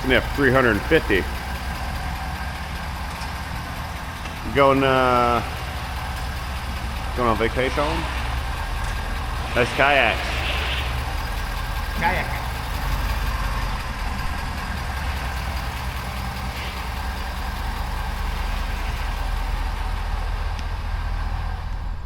an F350. Going on vacation? Nice kayak. Kayak.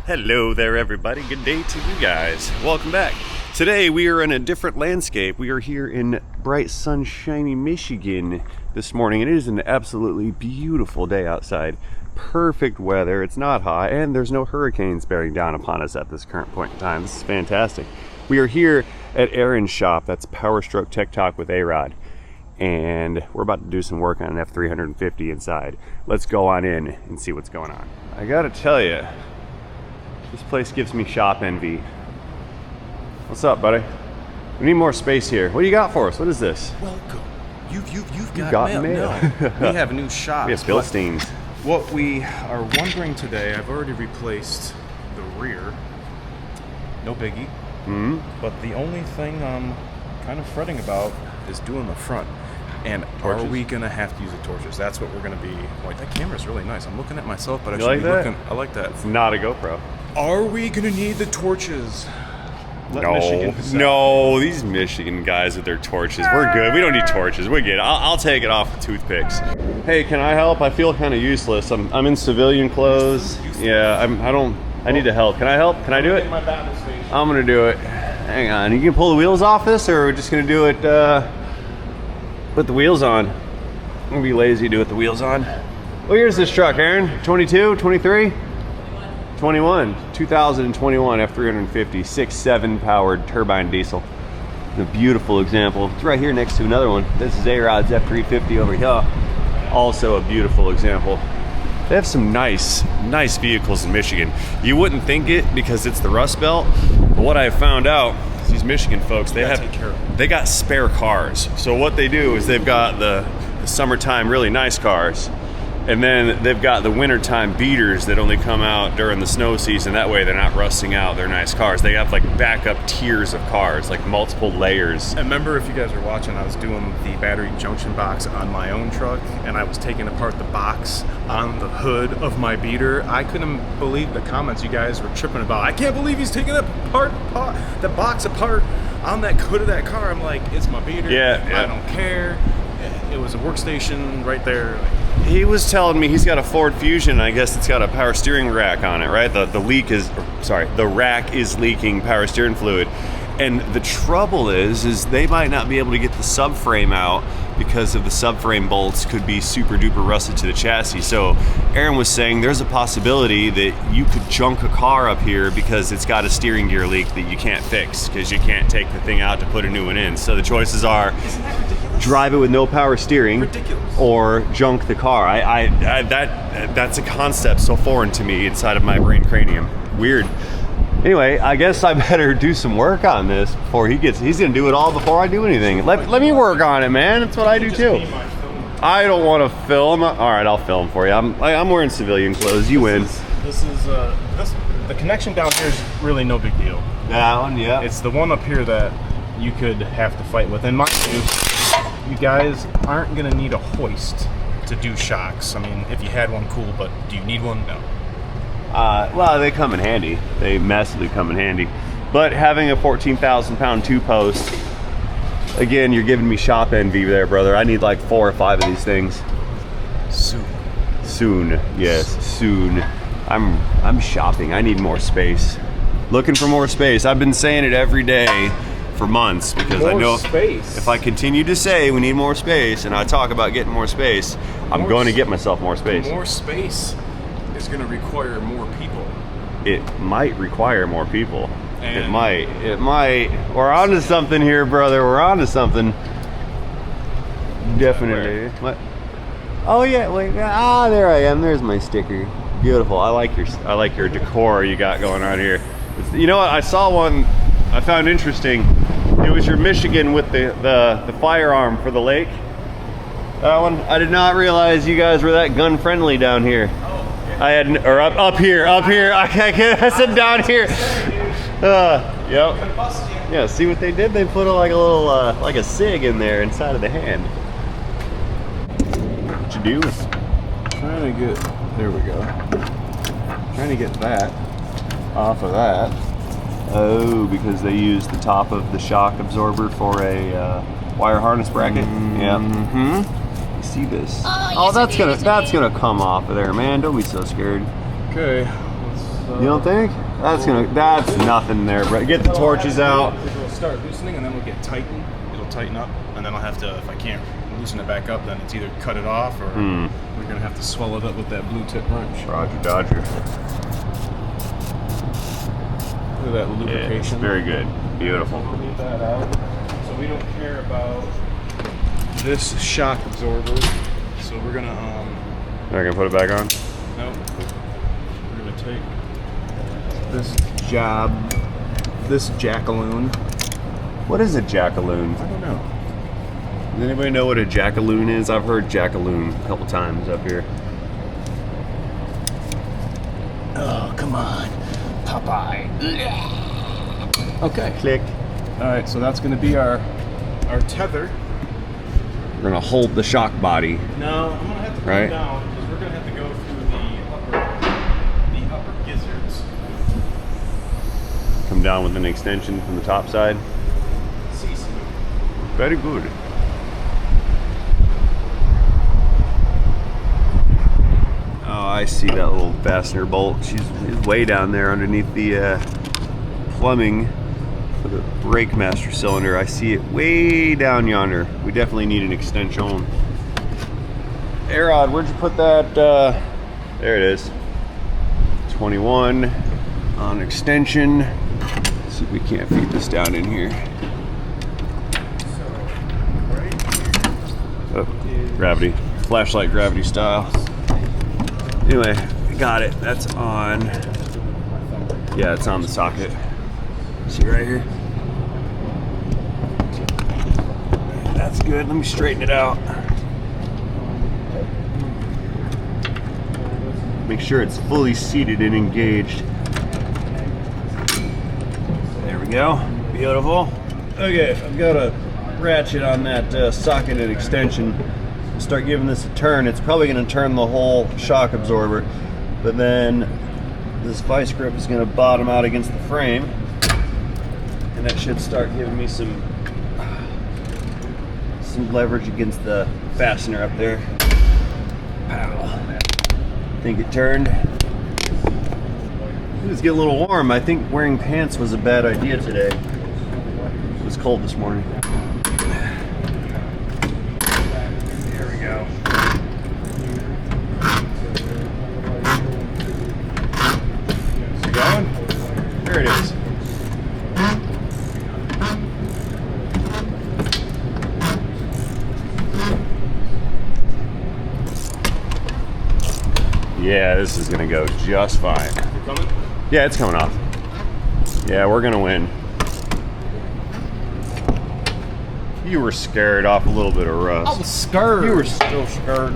Hello there everybody, good day to you guys. Welcome back. Today we are in a different landscape. We are here in bright sunshiny Michigan this morning, and it is an absolutely beautiful day outside. Perfect weather, it's not hot, and there's no hurricanes bearing down upon us at this current point in time. This is fantastic. We are here at Aaron's shop, that's Power Stroke Tech Talk with A-Rod, and we're about to do some work on an F350 inside. Let's go on in and see what's going on. I gotta tell you, this place gives me shop envy. What's up, buddy? We need more space here. What do you got for us? What is this? Welcome. You've got mail. No, we have new shops. We have Bilsteins. What we are wondering today, I've already replaced the rear. No biggie. Mm-hmm. But the only thing I'm kind of fretting about is doing the front. And torches? Are we gonna have to use the torches? That's what we're gonna be. Like, that camera's really nice. I'm looking at myself, but I should be looking. I like that. It's not a GoPro. Are we gonna need the torches? No, these Michigan guys with their torches. We're good. We don't need torches. We're good. I'll take it off with toothpicks. Hey, can I help? I feel kind of useless. I'm in civilian clothes. Yeah, I need to help. Can I help? Can I do it? I'm gonna do it. Hang on. You can pull the wheels off this, or we're just gonna do it with the wheels on. I'm gonna be lazy, do it with the wheels on. Oh, here's this truck, Aaron. 22, 23? 21, 2021 F350, 6.7 powered turbine diesel. A beautiful example. It's right here next to another one. This is A-Rod's F350 over here. Also a beautiful example. They have some nice vehicles in Michigan. You wouldn't think it because it's the Rust Belt, but what I found out is these Michigan folks, they got spare cars. So what they do is they've got the summertime really nice cars, and then they've got the wintertime beaters that only come out during the snow season. That way they're not rusting out their nice cars. They have like backup tiers of cars, like multiple layers. I remember, if you guys were watching, I was doing the battery junction box on my own truck, and I was taking apart the box on the hood of my beater. I couldn't believe the comments you guys were tripping about. I can't believe he's taking the box apart on that hood of that car. I'm like, it's my beater. Yeah. I don't care. It was a workstation right there. He was telling me he's got a Ford Fusion. I guess it's got a power steering rack on it, right? The rack is leaking power steering fluid. And the trouble is they might not be able to get the subframe out because of the subframe bolts could be super duper rusted to the chassis. So Aaron was saying there's a possibility that you could junk a car up here because it's got a steering gear leak that you can't fix because you can't take the thing out to put a new one in. So the choices are drive it with no power steering or junk the car. That's a concept so foreign to me inside of my brain cranium. Weird. Anyway, I guess I better do some work on this before he's gonna do it all before I do anything. Let me work on it, man. That's what I do too. I don't want to film. All right, I'll film for you. I'm wearing civilian clothes. You win. The connection down here is really no big deal. That one, yeah. It's the one up here that you could have to fight with. And mind you guys aren't gonna need a hoist to do shocks. I mean, if you had one, cool, but do you need one? No. Well, they come in handy. They massively come in handy. But having a 14,000 pound two post, again, you're giving me shop envy there, brother. I need like 4 or 5 of these things. Soon, yes, soon. I'm shopping. I need more space. Looking for more space. I've been saying it every day for months because I know if I continue to say we need more space and I talk about getting more space, I'm going to get myself more space. More space is going to require more people. It might require more people. It might. We're onto something here, brother. We're onto something. Definitely. What? Oh yeah. Wait. There I am. There's my sticker. Beautiful. I like your decor you got going on here. You know what? I saw one I found interesting. It was your Michigan with the firearm for the lake. That one. I did not realize you guys were that gun friendly down here. I had, or up here. I said down here. Yep. Yeah, see what they did? They put like a little, like a SIG in there inside of the hand. What you doing? Trying to get, there we go. Trying to get that off of that. Oh, because they use the top of the shock absorber for a wire harness bracket. Yeah. You see this? Oh, that's gonna come off of there, man. Don't be so scared. Okay. You don't think? That's nothing there, bro. Get the torches out. It'll start loosening and then we'll get tightened. It'll tighten up and then I'll have to, if I can't loosen it back up, then it's either cut it off or we're gonna have to swell it up with that blue tip wrench. Roger Dodger. Look at that lubrication. Yeah, it's very good. Beautiful. We'll leave that out. So we don't care about this shock absorber. So we're gonna Are you gonna put it back on? no. We're gonna take this jackaloon. What is a jackaloon? I don't know. Does anybody know what a jackaloon is? I've heard jackaloon a couple times up here. Oh, come on. Popeye. Okay. Click. Alright, so that's gonna be our tether. We're gonna hold the shock body. No, I'm gonna have to Right. come down because we're gonna have to go through the upper gizzards. Come down with an extension from the top side. Very good. Oh, I see that little fastener bolt. She's way down there underneath the plumbing for the brake master cylinder. I see it way down yonder. We definitely need an extension. Hey Rod, where'd you put that? There it is. 21 on extension. Let's see if we can't feed this down in here. Oh, gravity. Flashlight gravity style. Anyway, got it. That's on. Yeah, it's on the socket. See right here? That's good. Let me straighten it out. Make sure it's fully seated and engaged. There we go. Beautiful. Okay, I've got a ratchet on that socket and extension. Start giving this a turn. It's probably going to turn the whole shock absorber, but then this vice grip is going to bottom out against the frame, and that should start giving me some leverage against the fastener up there. Pow. Think it turned. It's getting a little warm. I think wearing pants was a bad idea today. It was cold this morning. There we go. Is it going? There it is. Yeah, this is gonna go just fine. Coming? Yeah, it's coming off. Yeah, we're gonna win. You were scared off a little bit of rust. I was scared. You were still scared.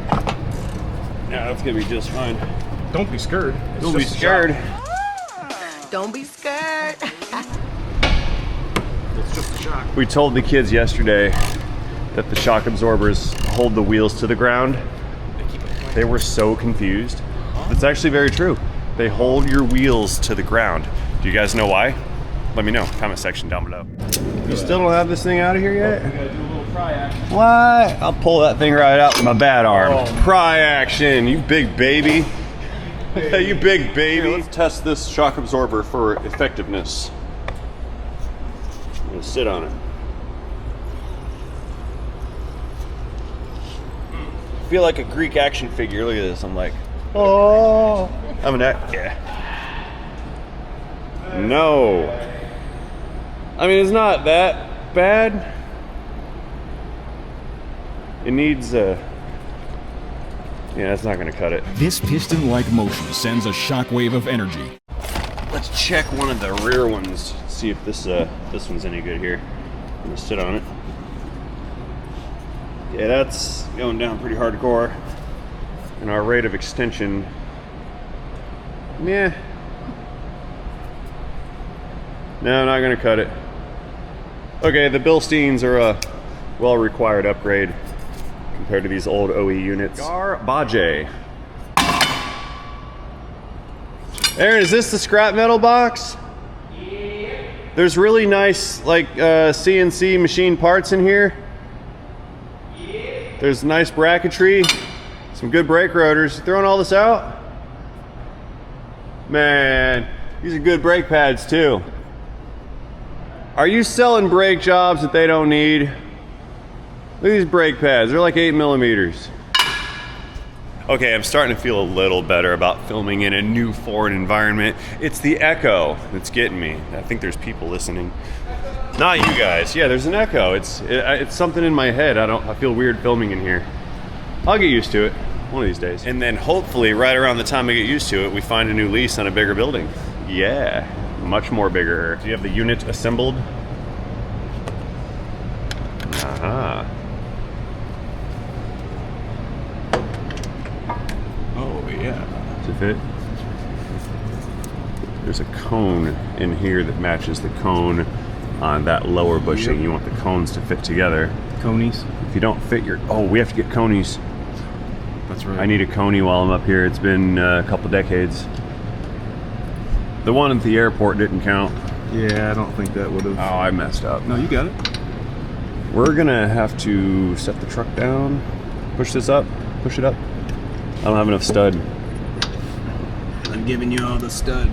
Yeah, that's gonna be just fine. Don't be scared. Don't be scared. Don't be scared. It's just a shock. We told the kids yesterday that the shock absorbers hold the wheels to the ground. They were so confused. It's actually very true. They hold your wheels to the ground. Do you guys know why? Let me know. Comment section down below. You still don't have this thing out of here yet? We gotta do a little pry action. What? I'll pull that thing right out with my bad arm. Oh. Pry action, you big baby. You big baby. Here, let's test this shock absorber for effectiveness. I'm gonna sit on it. I feel like a Greek action figure. Look at this. I'm like, oh. I'm an act. Yeah. No. I mean, it's not that bad. It needs a. Yeah, it's not going to cut it. This piston-like motion sends a shockwave of energy. Let's check one of the rear ones. See if this one's any good here. I'm gonna sit on it. Yeah, that's going down pretty hardcore. And our rate of extension, yeah. No, I'm not gonna cut it. Okay, the Bilsteins are a well-required upgrade. compared to these old OE units. Garbage. Aaron, is this the scrap metal box? Yeah. There's really nice, like, CNC machine parts in here. Yeah. There's nice bracketry, some good brake rotors. You throwing all this out? Man, these are good brake pads too. Are you selling brake jobs that they don't need? Look at these brake pads, they're like 8 millimeters. Okay, I'm starting to feel a little better about filming in a new Ford environment. It's the echo that's getting me. I think there's people listening. Not you guys. Yeah, there's an echo. It's something in my head. I feel weird filming in here. I'll get used to it one of these days. And then hopefully right around the time I get used to it, we find a new lease on a bigger building. Yeah, much more bigger. Do you have the unit assembled? Aha. Oh, yeah. Does it fit? There's a cone in here that matches the cone on that lower bushing. Yep. You want the cones to fit together. Conies. If you don't fit your... Oh, we have to get conies. That's right. I need a coney while I'm up here. It's been a couple decades. The one at the airport didn't count. Yeah, I don't think that would have... Oh, I messed up. No, you got it. We're gonna have to set the truck down, push this up, push it up. I don't have enough stud. I'm giving you all the stud.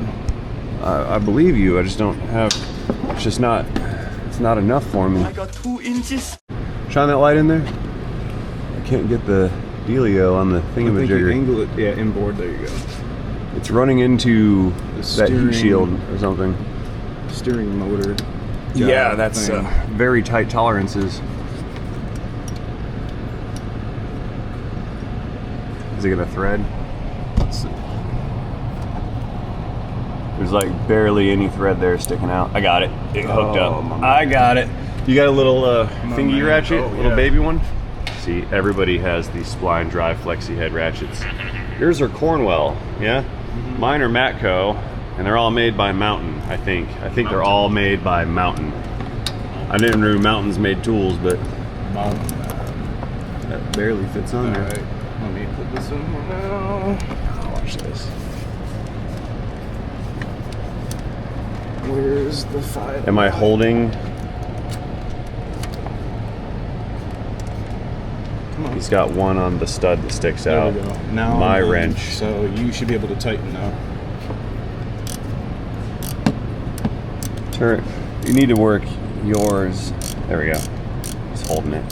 I believe you, I just don't have, it's just not, it's not enough for me. I got 2 inches. Shine that light in there. I can't get the dealio on the I think you thingamajigger. angle it, yeah, inboard, there you go. It's running into that heat shield or something. Steering motor. Yeah, that's thing. very tight tolerances. Is it gonna thread? Let's see. There's like barely any thread there sticking out. I got it. It hooked up. my man. I got it. You got a little thingy man. ratchet, Oh, little yeah. baby one. See, everybody has these spline drive flexi head ratchets. Yours are Cornwell, yeah? Mm-hmm. Mine are Matco, and they're all made by Mountain, I think. I think they're all made by Mountain. I didn't know Mountains made tools, but that barely fits on there. Alright, let me put this in here now. Watch this. Where's the file? Am I holding? Come on. He's got one on the stud that sticks There out. we go. Now My I'm in, wrench. So you should be able to tighten now. Turret, you need to work yours. There we go. He's holding it.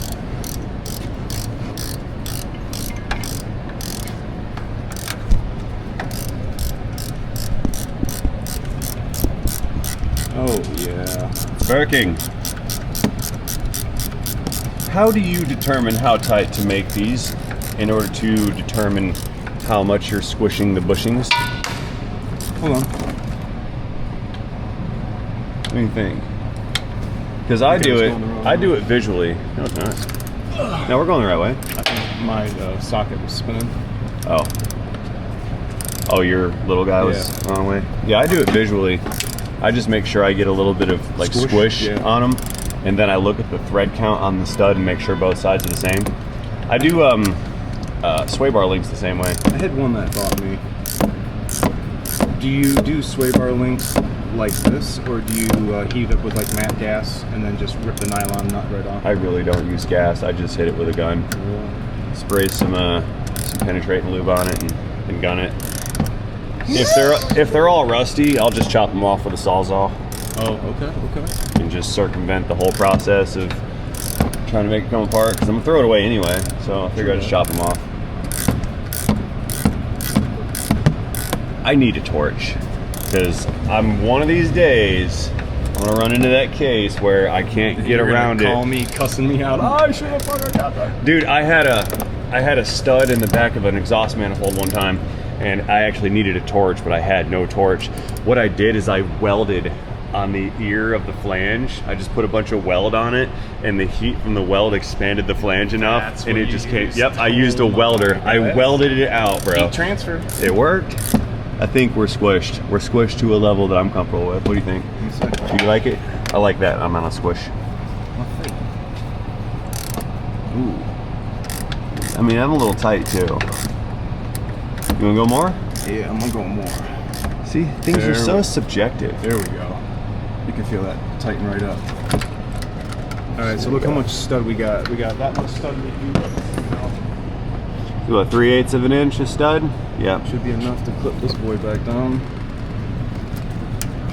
Oh yeah. It's working. How do you determine how tight to make these in order to determine how much you're squishing the bushings? Hold on. What do you think? Because I do it. I do it visually. No, it's not. No, we're going the right way. I think my socket was spinning. Oh. Oh, your little guy was the wrong way? Yeah, I do it visually. I just make sure I get a little bit of like squish on them, and then I look at the thread count on the stud and make sure both sides are the same. I do sway bar links the same way. I had one that bought me. Do you do sway bar links like this, or do you heat it with like matte gas and then just rip the nylon nut right off? I really don't use gas. I just hit it with a gun. Spray some penetrating lube on it and gun it. If they're all rusty, I'll just chop them off with a Sawzall. Oh, okay. And just circumvent the whole process of trying to make it come apart, because I'm gonna throw it away anyway, so I figure I'll just chop them off. I need a torch, because I'm one of these days I'm gonna run into that case where I can't get around it. Call me, cussing me out. I should have fucking got that. Dude, I had a stud in the back of an exhaust manifold one time, and I actually needed a torch, but I had no torch. What I did is I welded on the ear of the flange. I just put a bunch of weld on it, and the heat from the weld expanded the flange enough, and it just came. Yep, I used a welder. I welded it out, bro. Heat transfer. It worked. I think we're squished. We're squished to a level that I'm comfortable with. What do you think? Do you like it? I like that amount of squish. Ooh. I mean, I'm a little tight too. You wanna go more? Yeah, I'm gonna go more. See, things are so subjective. There we go. You can feel that tighten right up. All right, so look how much stud we got. We got that much stud we do. What, 3/8 of an inch of stud? Yeah. Should be enough to clip this boy back down.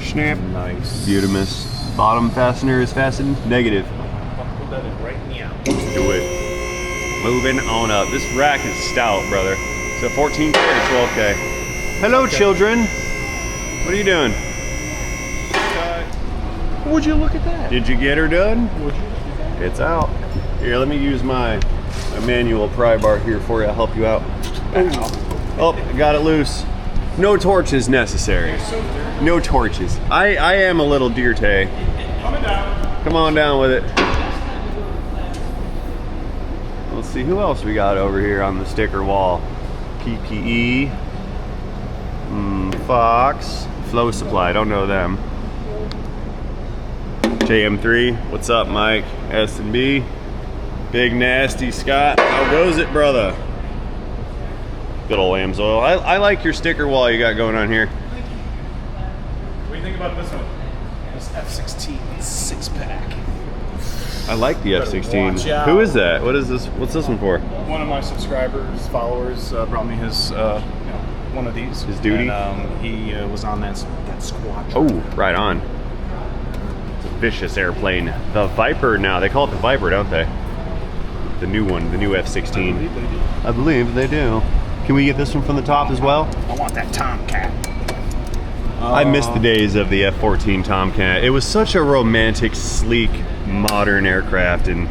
Snap. Nice. Beautimus. Bottom fastener is fastened. Negative. Put that in right now. Let's do it. Moving on up. This rack is stout, brother. So 14K to 12K. Hello, children. What are you doing? Would you look at that? Did you get her done? Would you look at that? It's out. Here, let me use my manual pry bar here for you. I'll help you out. Oh, I got it loose. No torches necessary. No torches. I am a little deer tay. Coming down. Come on down with it. Let's see who else we got over here on the sticker wall. PPE, Fox, Flow Supply. Don't know them. JM3. What's up, Mike? S&B. Big Nasty Scott. How goes it, brother? Good old Amsoil. I like your sticker wall you got going on here. What do you think about this one? This F16 6-pack. I like the Better F16. watch out. Who is that? What is this? What's this one for? One of my subscribers, followers, brought me his, one of these. His duty? And, he was on that squad. Oh, right on. It's a vicious airplane. The Viper now. They call it the Viper, don't they? The new one, the new F16. I believe they do. Can we get this one from the top as well? I want that Tomcat. I miss the days of the F-14 Tomcat. It was such a romantic, sleek, modern aircraft, and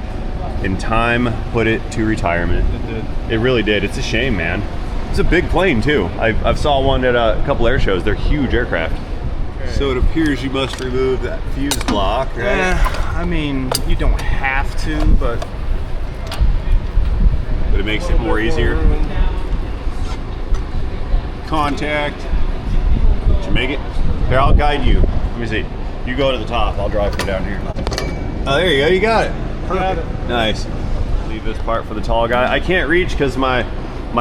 in time put it to retirement. It did. It really did. It's a shame, man. It's a big plane too. I've saw one at a couple air shows. They're huge aircraft. Okay. So it appears you must remove that fuse block, right? I mean, you don't have to, but it makes it more easier. Contact. Did you make it? Here, I'll guide you. Let me see. You go to the top. I'll drive from down here. Oh, there you go. You got it. Perfect. Nice. Leave this part for the tall guy. I can't reach because my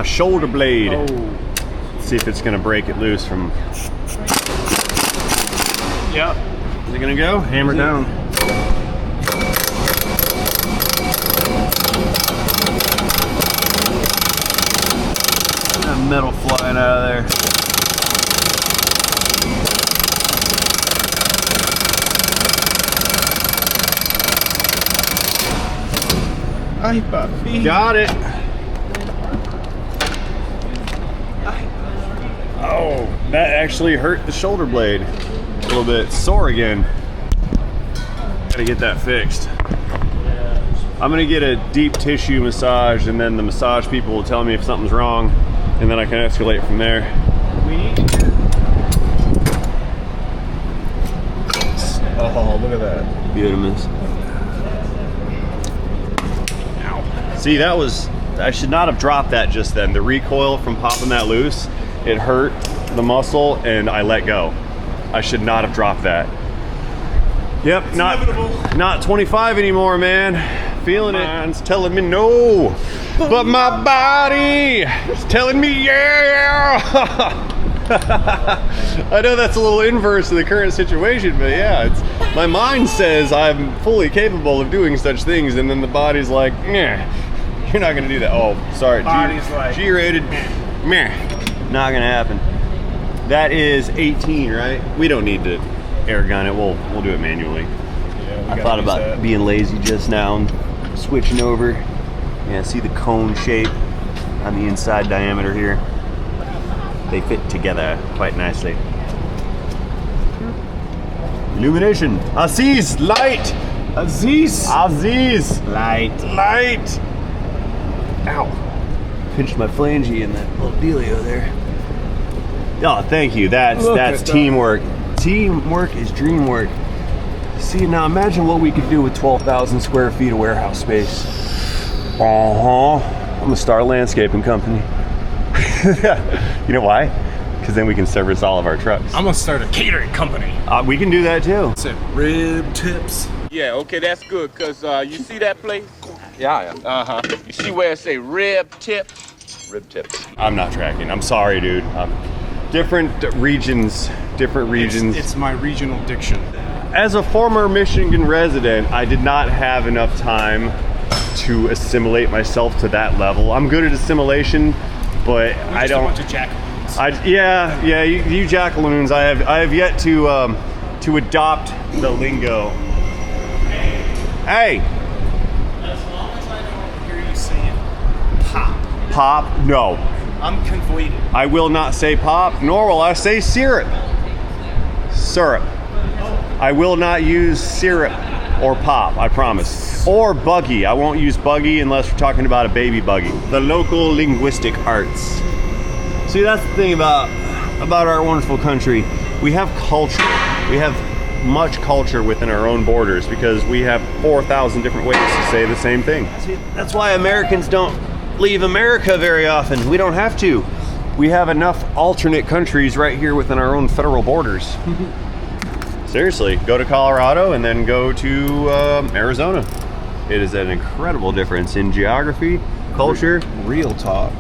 shoulder blade. Oh. Let's see if it's gonna break it loose from. Yep. Is it gonna go? Hammer down. That metal flying out of there. Ay, papi. Got it. Oh, that actually hurt the shoulder blade a little bit. It's sore again. Gotta get that fixed. I'm gonna get a deep tissue massage, and then the massage people will tell me if something's wrong, and then I can escalate from there. Oh, look at that. Beautimus. See, that was, I should not have dropped that just then. The recoil from popping that loose, it hurt the muscle and I let go. I should not have dropped that. Yep, It's not 25 anymore, man. Feeling it. It's telling me no, but my body is telling me yeah. I know that's a little inverse of the current situation, but yeah, it's my mind says I'm fully capable of doing such things, and then the body's like, yeah. You're not gonna do that. Oh, sorry. Body's like G-rated. Meh. Not gonna happen. That is 18, right? We don't need to air gun it. We'll do it manually. Yeah, I thought about being lazy just now and switching over. Yeah, see the cone shape on the inside diameter here. They fit together quite nicely. Illumination. Aziz, light. Aziz. Light. Ow. Pinched my flangey in that little dealio there. Oh, thank you. That's teamwork. Teamwork is dream work. See, now imagine what we could do with 12,000 square feet of warehouse space. I'm gonna start a landscaping company. You know why? Because then we can service all of our trucks. I'm gonna start a catering company. We can do that too. That's it. Rib tips. Yeah, okay, that's good, because you see that place? Yeah. Uh-huh. You see where it say rib tip? Rib tips. I'm not tracking. I'm sorry, dude. Different regions. It's my regional diction. As a former Michigan resident, I did not have enough time to assimilate myself to that level. I'm good at assimilation, but I don't. Just a bunch of jackaloons. Yeah, you jackaloons. I have yet to adopt the lingo. Hey. As long as I don't hear you saying pop. Pop? No. I'm convoyed. I will not say pop, nor will I say syrup. Syrup. I will not use syrup or pop, I promise. Or buggy. I won't use buggy unless we're talking about a baby buggy. The local linguistic arts. See, that's the thing about our wonderful country. We have culture. We have much culture within our own borders because we have 4,000 different ways to say the same thing. See, that's why Americans don't leave America very often. We don't have to. We have enough alternate countries right here within our own federal borders. Seriously, go to Colorado and then go to Arizona. It is an incredible difference in geography, culture, Real talk.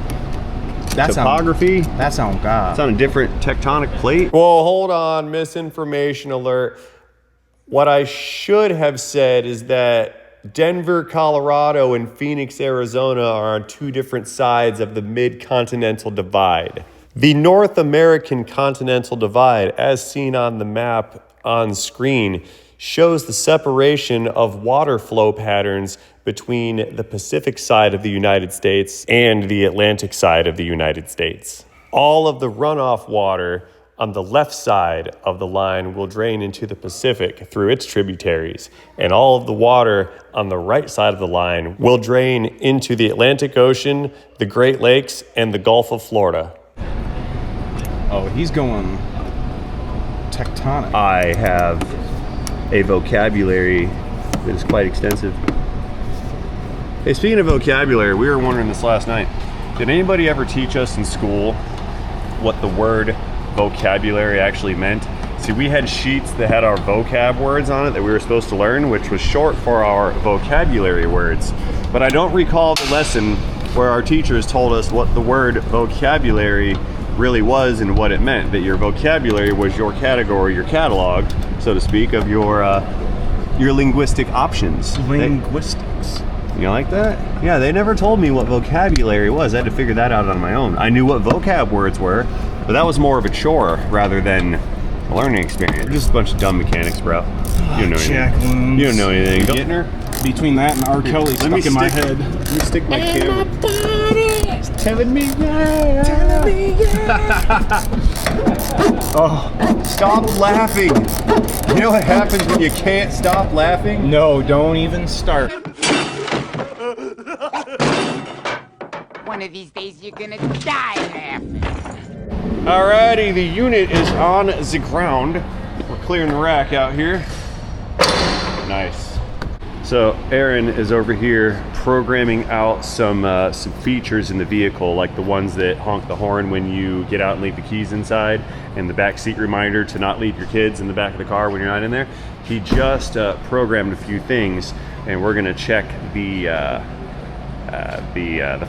topography. That's on God. It's on a different tectonic plate. Well, hold on, misinformation alert. What I should have said is that Denver, Colorado, and Phoenix, Arizona are on two different sides of the mid-continental divide. The North American continental divide, as seen on the map on screen, shows the separation of water flow patterns between the Pacific side of the United States and the Atlantic side of the United States. All of the runoff water on the left side of the line will drain into the Pacific through its tributaries, and all of the water on the right side of the line will drain into the Atlantic Ocean, the Great Lakes, and the Gulf of Florida. Oh, he's going tectonic. I have a vocabulary that is quite extensive. Hey, speaking of vocabulary, we were wondering this last night. Did anybody ever teach us in school what the word vocabulary actually meant? See, we had sheets that had our vocab words on it that we were supposed to learn, which was short for our vocabulary words. But I don't recall the lesson where our teachers told us what the word vocabulary really was and what it meant. That your vocabulary was your category, your catalog, so to speak, of your linguistic options. Linguistics. You like that? Yeah, they never told me what vocabulary was. I had to figure that out on my own. I knew what vocab words were, but that was more of a chore rather than a learning experience. We're just a bunch of dumb mechanics, bro. You don't know anything. You don't know anything. Getting her? Between that and R. Kelly stuck in my head. Let me stick my camera. Telling me yeah. Telling me yeah. Oh, stop laughing. You know what happens when you can't stop laughing? No, don't even start. One of these days you're gonna die laughing. Alrighty, the unit is on the ground. We're clearing the rack out here. Nice. So Aaron is over here programming out some features in the vehicle, like the ones that honk the horn when you get out and leave the keys inside, and the back seat reminder to not leave your kids in the back of the car when you're not in there. He just programmed a few things, and we're gonna check the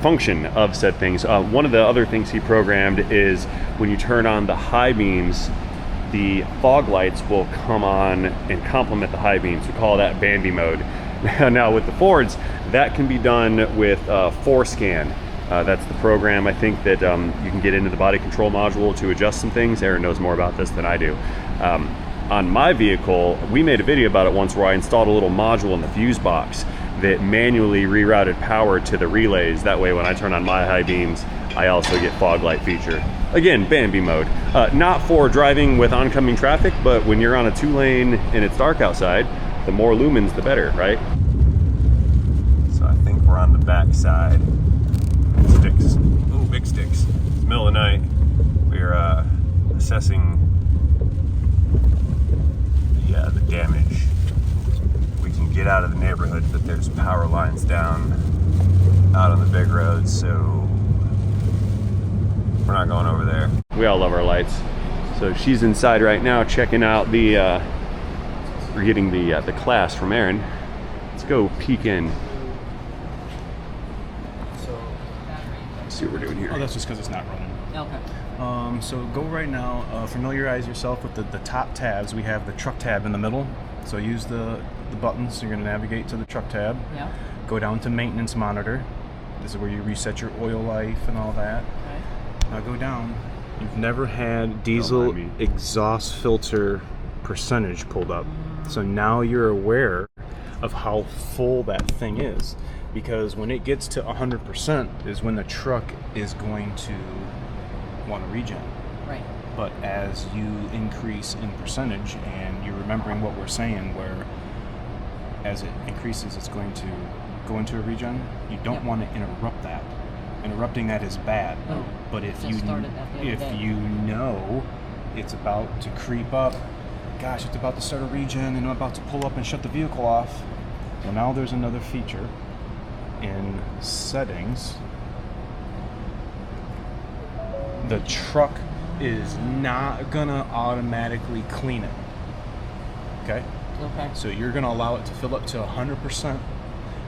function of said things. One of the other things he programmed is when you turn on the high beams, the fog lights will come on and complement the high beams. We call that Bambi mode. Now with the Fords, that can be done with ForeScan. That's the program, I think, that you can get into the body control module to adjust some things. Aaron knows more about this than I do. On my vehicle, we made a video about it once where I installed a little module in the fuse box that manually rerouted power to the relays. That way when I turn on my high beams, I also get fog light feature. Again, Bambi mode. Not for driving with oncoming traffic, but when you're on a 2-lane and it's dark outside, the more lumens, the better, right? So I think we're on the back side. Sticks. Ooh, big sticks. It's the middle of the night. We're assessing the damage. We can get out of the neighborhood, but there's power lines down out on the big roads, so we're not going over there. We all love our lights. So she's inside right now checking out the we're getting the class from Aaron. Let's go peek in. Let's see what we're doing here. Oh, that's just because it's not running. Okay. So go right now, familiarize yourself with the top tabs. We have the truck tab in the middle. So use the buttons. You're going to navigate to the truck tab. Yeah. Go down to maintenance monitor. This is where you reset your oil life and all that. Okay. Now go down. You've never had diesel exhaust filter percentage pulled up. So now you're aware of how full that thing is. Because when it gets to 100% is when the truck is going to want to regen. Right. But as you increase in percentage, and you're remembering what we're saying, where as it increases, it's going to go into a regen, you don't want to interrupt that. Interrupting that is bad. Oh, but if just you started that the other day. you know it's about to creep up, gosh, it's about to start a regen, and I'm about to pull up and shut the vehicle off. Well, now there's another feature in settings. The truck is not gonna automatically clean it. Okay? Okay. So you're gonna allow it to fill up to 100%,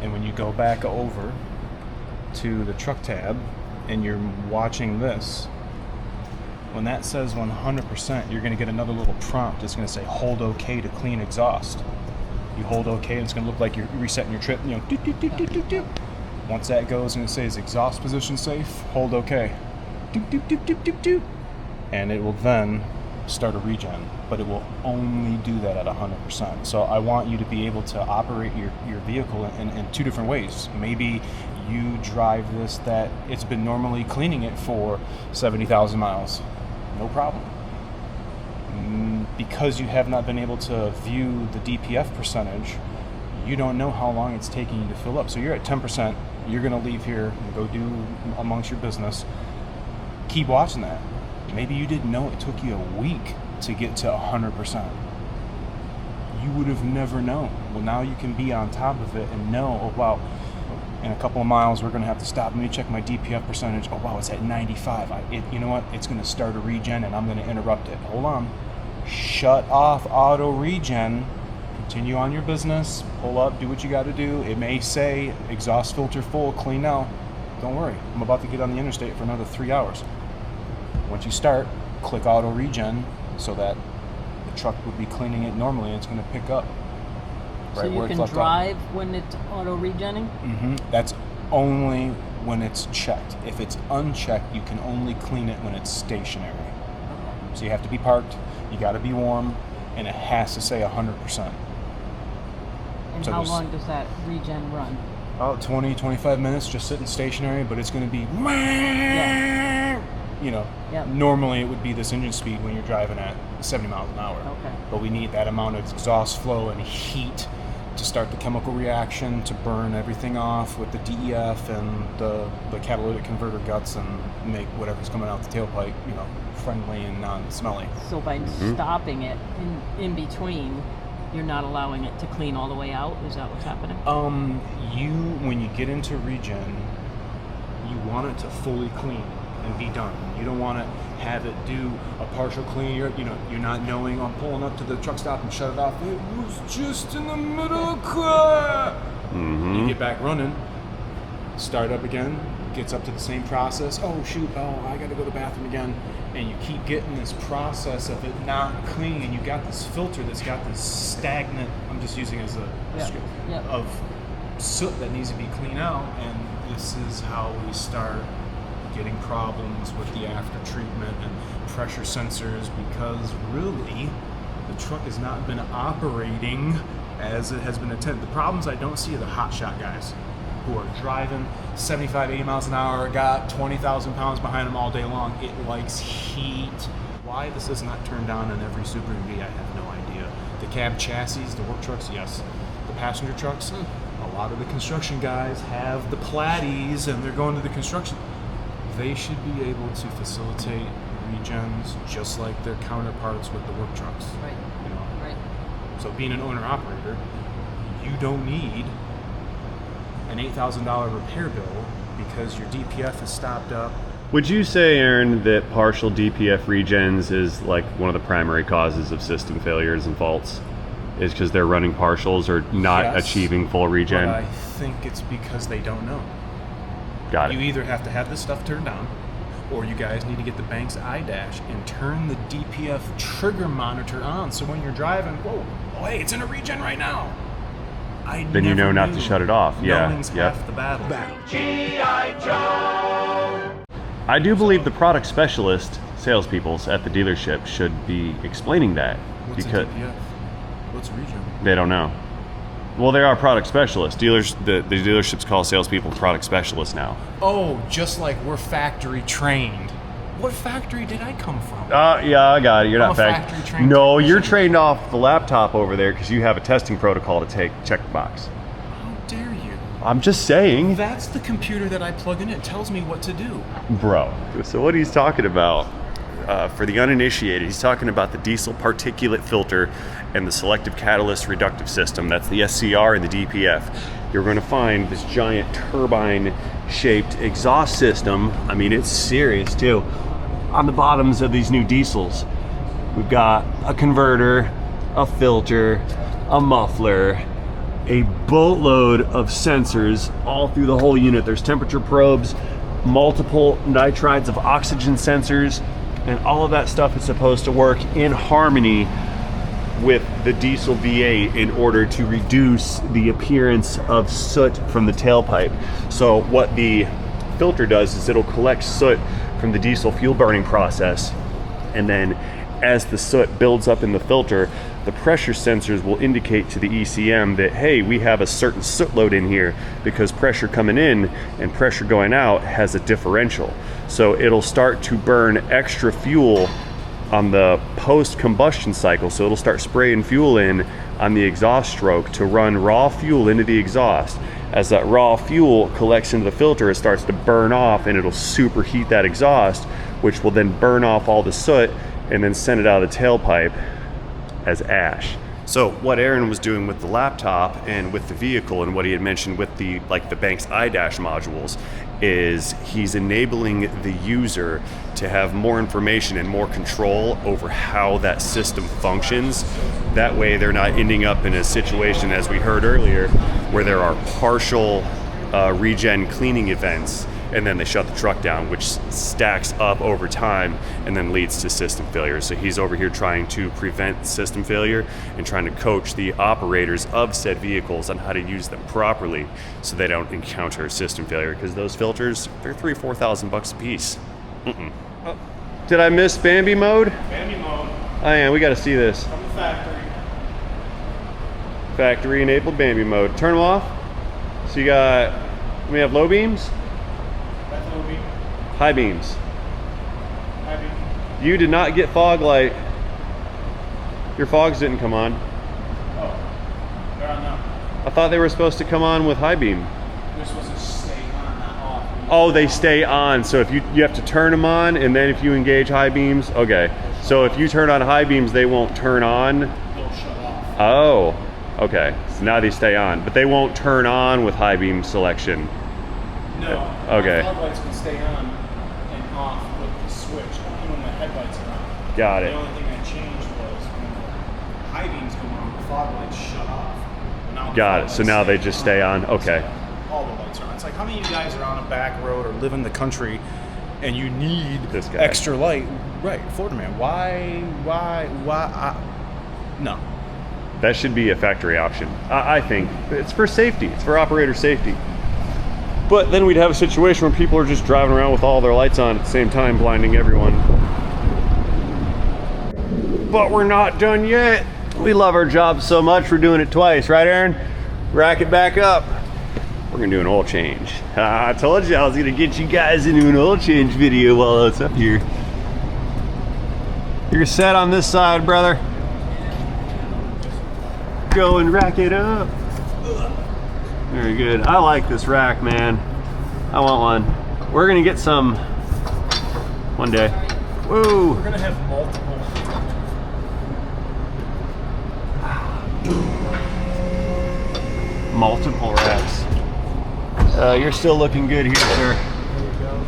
and when you go back over to the truck tab and you're watching this, when that says 100%, you're gonna get another little prompt. It's gonna say hold OK to clean exhaust. You hold OK, and it's gonna look like you're resetting your trip. You know, doot, doot, doot, doot, doot, doot. Once that goes and it says exhaust position safe, hold OK. Doot, doot, doot, doot, doot, doot. And it will then start a regen, but it will only do that at 100%. So I want you to be able to operate your vehicle in two different ways. Maybe you drive this that it's been normally cleaning it for 70,000 miles. No problem. Because you have not been able to view the DPF percentage, you don't know how long it's taking you to fill up. So you're at 10%, you're gonna leave here and go do amongst your business. Keep watching that. Maybe you didn't know it took you a week to get to 100%. You would have never known. Well, now you can be on top of it and know, oh wow, in a couple of miles we're gonna have to stop. Let me check my DPF percentage. Oh wow, it's at 95. You know what? It's gonna start a regen and I'm gonna interrupt it. Hold on. Shut off auto regen. Continue on your business. Pull up, do what you gotta do. It may say exhaust filter full, clean now. Don't worry, I'm about to get on the interstate for another 3 hours. Once you start, click auto regen so that the truck would be cleaning it normally and it's going to pick up So you can drive when it's auto regenning? That's only when it's checked. If it's unchecked, you can only clean it when it's stationary. So you have to be parked, you got to be warm, and it has to say 100%. And So how there's- long does that regen run? About 20, 25 minutes just sitting stationary, but it's going to be, you know, Yep. normally it would be this engine speed when you're driving at 70 miles an hour. Okay. But we need that amount of exhaust flow and heat to start the chemical reaction to burn everything off with the DEF and the catalytic converter guts and make whatever's coming out the tailpipe, you know, friendly and non-smelly. So by stopping it in between, you're not allowing it to clean all the way out? Is that what's happening? When you get into regen, you want it to fully clean and be done. You don't want to have it do a partial clean. You're not knowing, I'm pulling up to the truck stop and shut it off. It was just in the middle of class. You get back running, start up again, gets up to the same process. Oh shoot, I gotta go to the bathroom again. And you keep getting this process of it not clean, and you got this filter that's got this stagnant, I'm just using as a of soot that needs to be cleaned out, and this is how we start getting problems with the after treatment and pressure sensors, because really the truck has not been operating as it has been intended. The problems I don't see are the hotshot guys who are driving 75, 80 miles an hour, got 20,000 pounds behind them all day long. It likes heat. Why this is not turned on in every Super EV, I have no idea. The cab chassis, the work trucks, yes. The passenger trucks, a lot of the construction guys have the Platties and they're going to the construction. They should be able to facilitate regens just like their counterparts with the work trucks. Right. You know? Right. So being an owner-operator, you don't need an $8,000 repair bill because your DPF is stopped up. Would you say, Aaron, that partial DPF regens is like one of the primary causes of system failures and faults? Is because they're running partials or not Yes, achieving full regen? But I think it's because they don't know. Got it. You either have to have this stuff turned on, or you guys need to get the Banks iDash and turn the DPF trigger monitor on, so when you're driving, whoa, oh hey, it's in a regen right now. Then you know not to shut it off. Yeah. Knowing's half the battle. I do believe the product specialist salespeople at the dealership should be explaining that. What's because a DPF? What's regen? they don't know. Well, they are product specialists. Dealers, the dealerships call salespeople product specialists now. Oh, just like we're factory trained. What factory did I come from? Yeah, I got it. You're I'm not a factory trained No, you're technician. trained off the laptop over there because you have a testing protocol to check the box. How dare you? I'm just saying, That's the computer that I plug in. It tells me what to do. bro. So what he's talking about, for the uninitiated, he's talking about the diesel particulate filter and the selective catalyst reductive system. That's the SCR and the DPF. You're going to find this giant turbine-shaped exhaust system. I mean, it's serious too. On the bottoms of these new diesels, we've got a converter, a filter, a muffler, a boatload of sensors all through the whole unit. There's temperature probes, multiple nitrides of oxygen sensors, and all of that stuff is supposed to work in harmony with the diesel V8 in order to reduce the appearance of soot from the tailpipe. So what the filter does is it'll collect soot from the diesel fuel burning process, and then as the soot builds up in the filter, the pressure sensors will indicate to the ECM that, hey, we have a certain soot load in here, because pressure coming in and pressure going out has a differential. So it'll start to burn extra fuel on the post-combustion cycle. So it'll start spraying fuel in on the exhaust stroke to run raw fuel into the exhaust. As that raw fuel collects into the filter, it starts to burn off, and it'll superheat that exhaust, which will then burn off all the soot and then send it out of the tailpipe as ash. So what Aaron was doing with the laptop and with the vehicle, and what he had mentioned with the Banks iDash modules, is he's enabling the user to have more information and more control over how that system functions. That way they're not ending up in a situation, as we heard earlier, where there are partial regen cleaning events, and then they shut the truck down, which stacks up over time and then leads to system failure. So he's over here trying to prevent system failure and trying to coach the operators of said vehicles on how to use them properly so they don't encounter system failure, because those filters, they're $3,000 or $4,000 a piece. Oh, did I miss Bambi mode? Bambi mode. Oh yeah, we gotta see this. From the factory. Factory enabled Bambi mode. Turn them off. So we have low beams? That's low beam. High beams. High beam. You did not get fog light. Your fogs didn't come on. Oh, they're on now. I thought they were supposed to come on with high beam. They're supposed to stay on, not off. Oh, they stay on. So if you have to turn them on, and then if you engage high beams, okay. So if you turn on high beams, they won't turn on. They'll shut off. Oh, okay. So now they stay on, but they won't turn on with high beam selection. No. Okay. My fog lights can stay on and off with the switch, even when my headlights are on. Got The it. only thing that changed was when the high beams go on, the fog lights shut off. Now the Got fog it. So lights now they just stay on. Okay. All the lights are on. It's like, how many of you guys are on a back road or live in the country and you need This guy. extra light? Right, Florida man. Why? No. That should be a factory option. I think it's for safety. It's for operator safety. But then we'd have a situation where people are just driving around with all their lights on at the same time, blinding everyone. But we're not done yet. We love our job so much, we're doing it twice, right, Aaron? Rack it back up. We're gonna do an oil change. I told you I was gonna get you guys into an oil change video while I was up here. You're set on this side, brother. Go and rack it up. Very good. I like this rack, man. I want one. We're gonna get some one day. Whoa. We're gonna have multiple. Multiple racks. You're still looking good here, sir. There we go.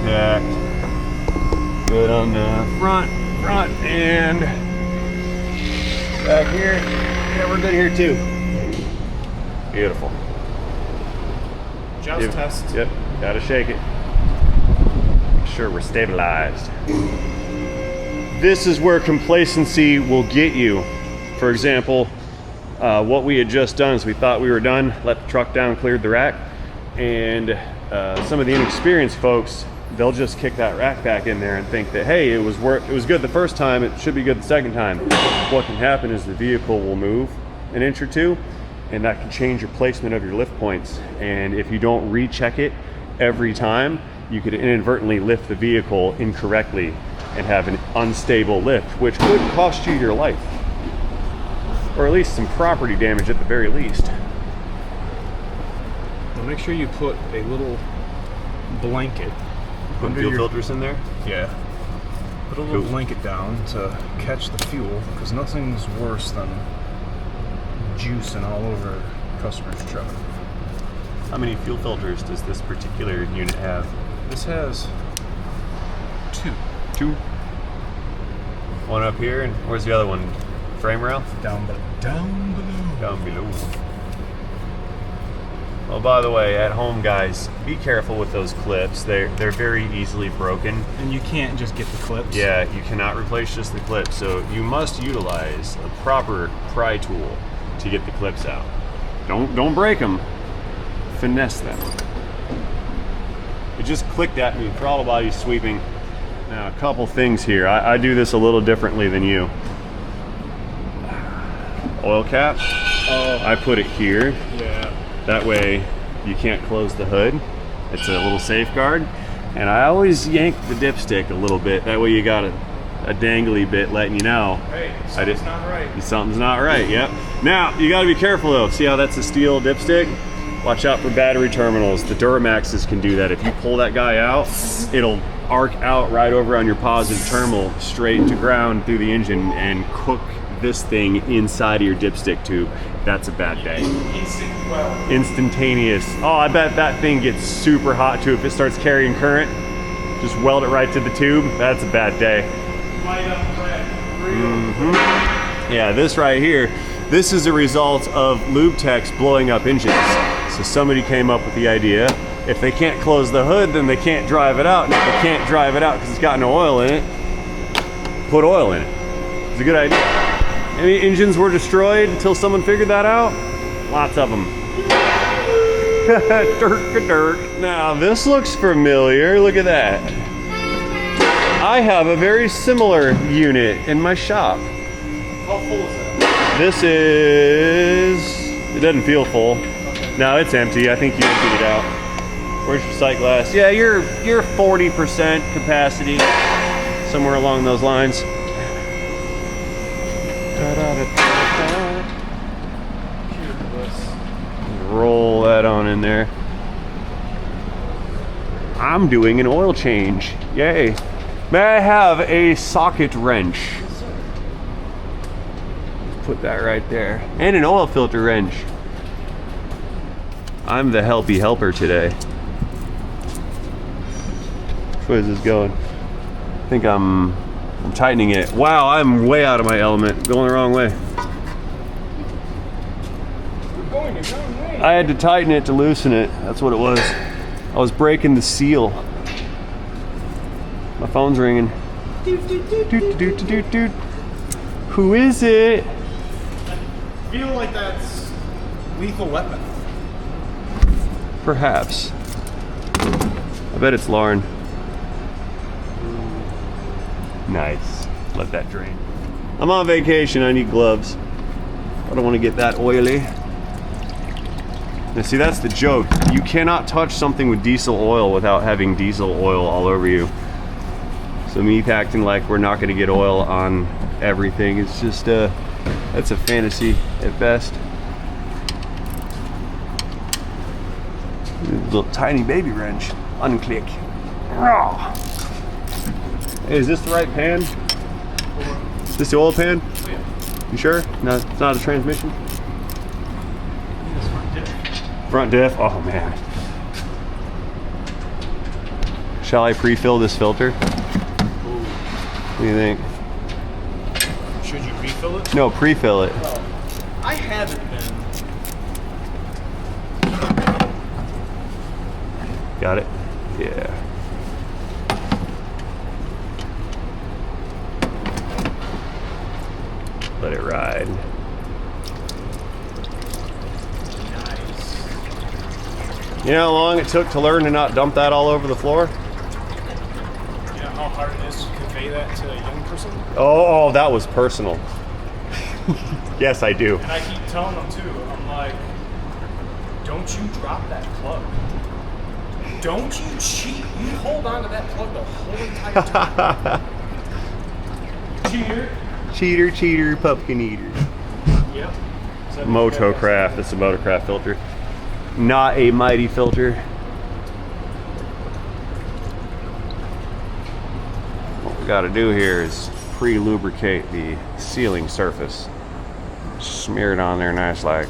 intact. Good on the front and back here. Yeah, we're good here too. Beautiful. Just test. Yep, gotta shake it. Make sure we're stabilized. This is where complacency will get you. For example, what we had just done is we thought we were done, let the truck down, cleared the rack, and some of the inexperienced folks, they'll just kick that rack back in there and think that, hey, it was good the first time, it should be good the second time. What can happen is the vehicle will move an inch or two, and that can change your placement of your lift points. And if you don't recheck it every time, you could inadvertently lift the vehicle incorrectly and have an unstable lift, which could cost you your life, or at least some property damage at the very least. Well, make sure you put a little blanket Put under fuel your filters in there. Yeah. Put a little Cool. blanket down to catch the fuel, because nothing's worse than juicing all over a customer's truck. How many fuel filters does this particular unit have? This has 2 Two. One up here, and where's the other one? Frame rail? down below. Down below. Oh, by the way, at home, guys, be careful with those clips. They're very easily broken. And you can't just get the clips. Yeah, you cannot replace just the clips, so you must utilize a proper pry tool to get the clips out. Don't break them. Finesse them. It just clicked at me. Throttle body sweeping. Now, a couple things here. I do this a little differently than you. Oil cap. Oh, I put it here. yeah. That way you can't close the hood. It's a little safeguard. And I always yank the dipstick a little bit. That way you got a dangly bit letting you know. Hey, something's not right. Something's not right, yep. Now, you gotta be careful though. See how that's a steel dipstick? Watch out for battery terminals. The Duramaxes can do that. If you pull that guy out, it'll arc out right over on your positive terminal, straight to ground through the engine, and cook this thing inside of your dipstick tube. That's a bad day. Instantaneous. Oh, I bet that thing gets super hot too if it starts carrying current. Just weld it right to the tube. That's a bad day. Yeah, this right here, this is a result of lube techs blowing up engines. So somebody came up with the idea, if they can't close the hood, then they can't drive it out. And if they can't drive it out because it's got no oil in it, put oil in it. It's a good idea. Any engines were destroyed until someone figured that out? Lots of them. Dirk. Now, this looks familiar. Look at that. I have a very similar unit in my shop. How full is that? This is, it doesn't feel full. No, it's empty. I think you emptied it out. Where's your sight glass? Yeah, you're 40% capacity, somewhere along those lines. Roll that on in there. I'm doing an oil change. Yay. May I have a socket wrench? Put that right there. And an oil filter wrench. I'm the helpy helper today. Which way is this going? I think I'm tightening it. Wow, I'm way out of my element. Going the wrong way. I had to tighten it to loosen it. That's what it was. I was breaking the seal. My phone's ringing. Who is it? I feel like that's Lethal Weapon. Perhaps. I bet it's Lauren. Nice. Let that drain. I'm on vacation. I need gloves. I don't want to get that oily. Now see, that's the joke. You cannot touch something with diesel oil without having diesel oil all over you. So me acting like we're not going to get oil on everything, it's just that's a fantasy at best. Little tiny baby wrench. Unclick. Hey, is this the right pan? Is this the oil pan? You sure? No, it's not a transmission? Front diff? Oh man. Shall I pre-fill this filter? What do you think? Should you refill it? No, pre-fill it. I haven't been. Got it? Yeah. Let it ride. Nice. You know how long it took to learn to not dump that all over the floor? You know how hard it is to convey that to a young person? Oh, that was personal. Yes, I do. And I keep telling them too, I'm like, don't you drop that plug. Don't you cheat. You hold on to that plug the whole entire time. Cheater. Cheater, cheater, pumpkin eater. Yep. Motocraft. That's a Motocraft filter. Not a Mighty filter. What we got to do here is pre-lubricate the sealing surface. Smear it on there nice like.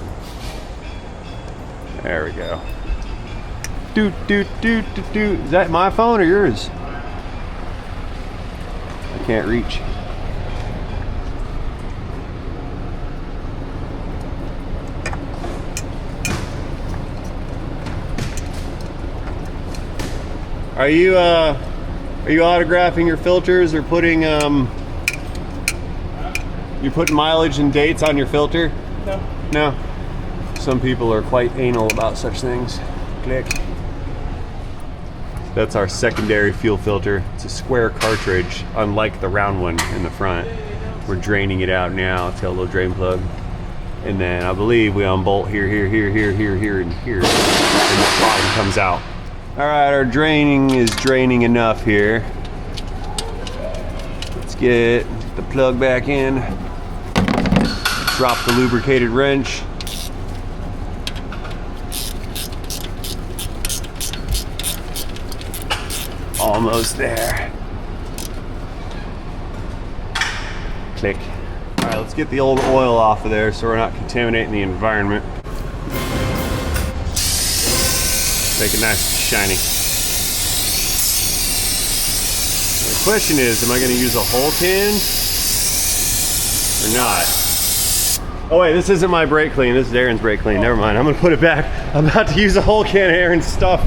There we go. Doot, doot, doot, doot, doot. Is that my phone or yours? I can't reach. Are you autographing your filters or putting you putting mileage and dates on your filter? No. No. Some people are quite anal about such things. Click. That's our secondary fuel filter. It's a square cartridge, unlike the round one in the front. We're draining it out now. It's got a little drain plug. And then I believe we unbolt here, here, here, here, here, here, and here. And the bottom comes out. All right, our draining is draining enough here. Let's get the plug back in. Drop the lubricated wrench. Almost there. Click. All right, let's get the old oil off of there so we're not contaminating the environment. Make it nice and shiny. The question is, am I going to use a whole can or not? Oh wait, this isn't my brake clean. This is Aaron's brake clean. Never mind. I'm going to put it back. I'm about to use a whole can of Aaron's stuff.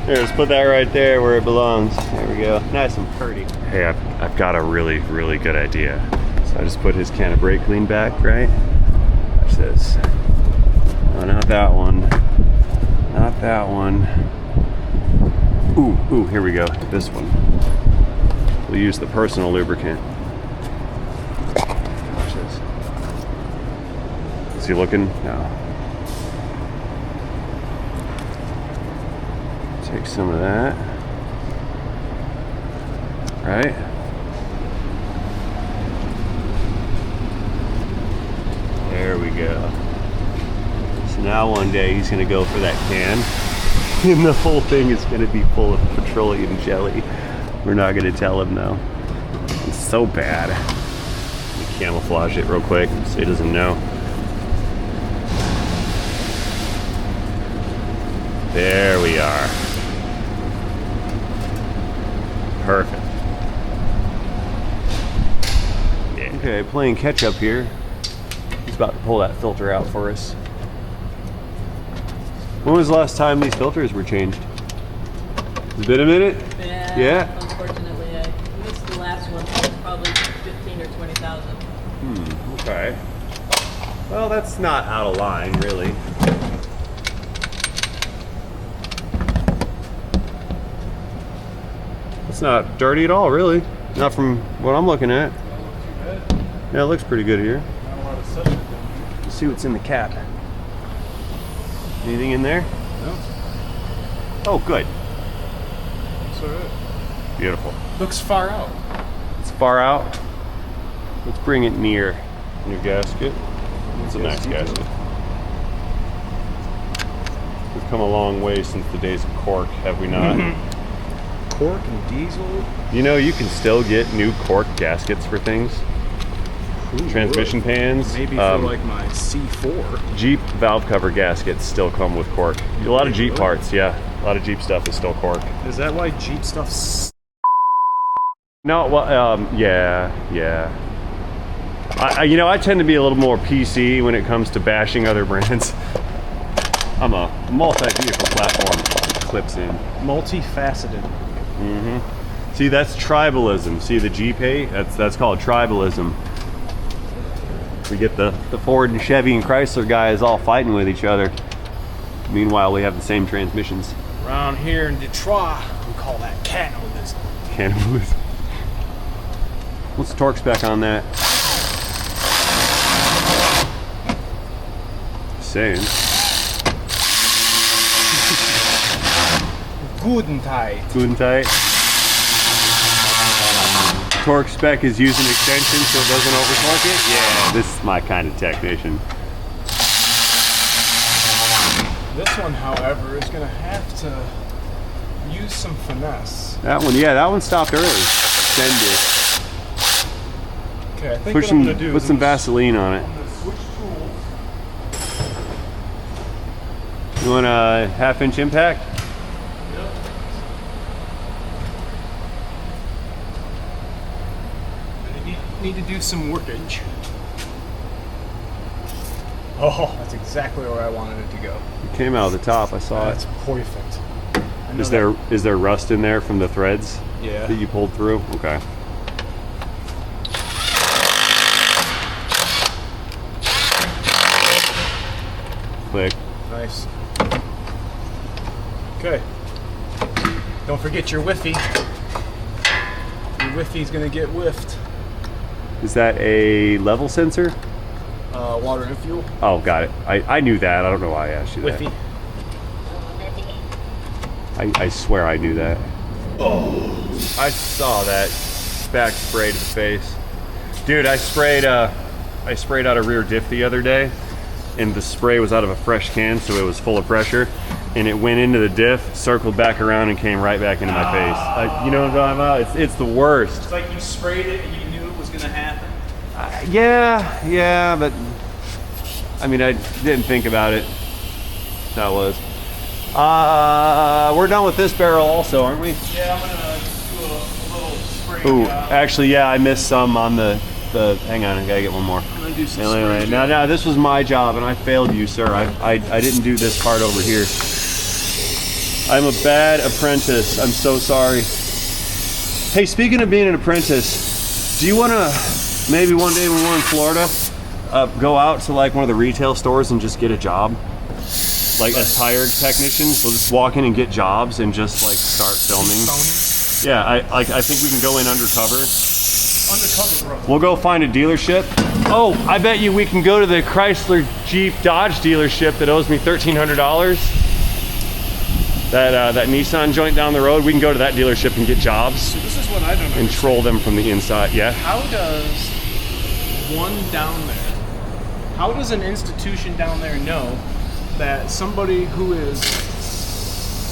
Here, let's put that right there where it belongs. There we go. Nice and pretty. Hey, I've got a really, really good idea. So I just put his can of brake clean back, right? Watch this. Oh, not that one. Not that one. Ooh, here we go. This one. We'll use the personal lubricant. Watch this. Is he looking? No. Take some of that. Right? There we go. So now one day he's gonna go for that can and the whole thing is gonna be full of petroleum jelly. We're not gonna tell him though. It's so bad. Let me camouflage it real quick so he doesn't know. There we are. Perfect. Yeah. Okay, playing catch up here. He's about to pull that filter out for us. When was the last time these filters were changed? It's been a minute? Yeah? Unfortunately, I missed the last one. It was probably 15 or 20,000. Okay. Well, that's not out of line, really. It's not dirty at all, really. Not from what I'm looking at. Yeah, it looks pretty good here. Let's see what's in the cap. Anything in there? No. Oh, good. It's alright. Beautiful. Looks far out. It's far out. Let's bring it near. New gasket. It's a nice gasket. We've come a long way since the days of cork, have we not? Cork and diesel? You know, you can still get new cork gaskets for things. transmission pans. Maybe for like my C4. Jeep valve cover gaskets still come with cork. A lot of Jeep parts, yeah. A lot of Jeep stuff is still cork. Is that why Jeep stuff's... No, well, yeah. You know, I tend to be a little more PC when it comes to bashing other brands. I'm a multi-vehicle platform clips in. Multifaceted. See, that's tribalism. See the Jeep hate? That's called tribalism. We get the Ford and Chevy and Chrysler guys all fighting with each other. Meanwhile, we have the same transmissions. Around here in Detroit, we call that cannibalism. Cannibalism. What's the torque spec on that? Same. Good and tight. Good and tight. Torque spec is using extension so it doesn't over-torque it? Yeah, this is my kind of technician. This one, however, is going to have to use some finesse. That one, yeah, that one stopped early. Extended. Okay, I think Put what I'm going to do put is some Vaseline on it. I'm going to switch tools. You want a 1/2-inch impact? Need to do some workage. Oh, that's exactly where I wanted it to go. It came out of the top, I saw That's it. perfect. I know Is there rust in there from the threads Yeah. that you pulled through? Okay. Click. Nice. Okay. Don't forget your Wi-Fi. Your Wi-Fi's gonna get whiffed. Is that a level sensor? Water and fuel. Oh, got it. I knew that. I don't know why I asked you that. Wi-Fi. I swear I knew that. Oh, I saw that back spray to the face. Dude, I sprayed out a rear diff the other day, and the spray was out of a fresh can, so it was full of pressure, and it went into the diff, circled back around, and came right back into my face. You know what I'm talking about? It's the worst. It's like you sprayed it and you knew it was gonna happen. Yeah, but I mean, I didn't think about it. That was. We're done with this barrel also, aren't we? Yeah, I'm gonna do a little spray. Ooh, actually, yeah, I missed some on the. Hang on, I gotta get one more. I'm gonna do some Anyway, now, this was my job, and I failed you, sir. I didn't do this part over here. I'm a bad apprentice. I'm so sorry. Hey, speaking of being an apprentice, do you want to maybe one day when we're in Florida, go out to like one of the retail stores and just get a job? Like as tire technicians, we'll just walk in and get jobs and just like start filming. Yeah, I think we can go in undercover. Undercover, bro. We'll go find a dealership. Oh, I bet you we can go to the Chrysler Jeep Dodge dealership that owes me $1,300. That Nissan joint down the road. We can go to that dealership and get jobs. So this is what I don't know. And troll them from the inside. Yeah. How does one down there? How does an institution down there know that somebody who is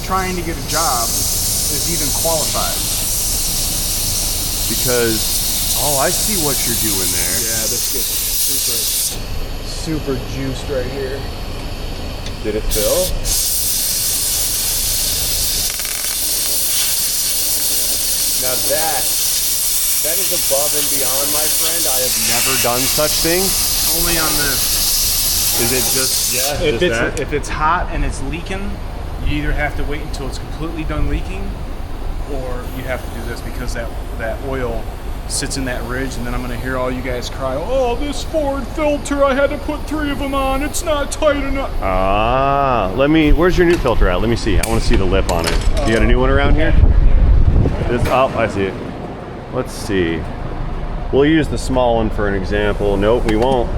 trying to get a job is even qualified? Because, oh, I see what you're doing there. Yeah, this gets super juiced right here. Did it fill? Now that is above and beyond, my friend. I have never done such things. Only on this. Is it just, yeah, If it's hot and it's leaking, you either have to wait until it's completely done leaking, or you have to do this because that oil sits in that ridge, and then I'm gonna hear all you guys cry, "Oh, this Ford filter! I had to put 3 of them on. It's not tight enough." Where's your new filter at? Let me see. I want to see the lip on it. You got a new one around here? Oh, I see it. Let's see. We'll use the small one for an example. Nope, we won't.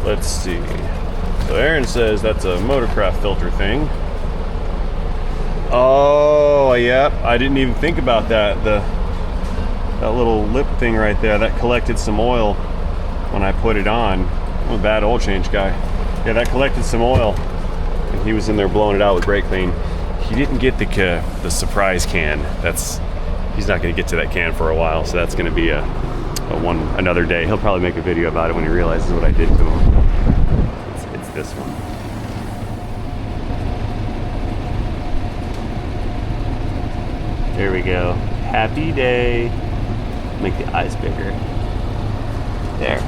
Let's see. So Aaron says that's a Motorcraft filter thing. Oh, yeah. I didn't even think about that. That little lip thing right there, that collected some oil when I put it on. I'm a bad oil change guy. Yeah, that collected some oil, and he was in there blowing it out with brake clean. He didn't get the surprise can. He's not going to get to that can for a while, so that's going to be a But another day, he'll probably make a video about it when he realizes what I did to him. It's this one. There we go. Happy day. Make the eyes bigger. There.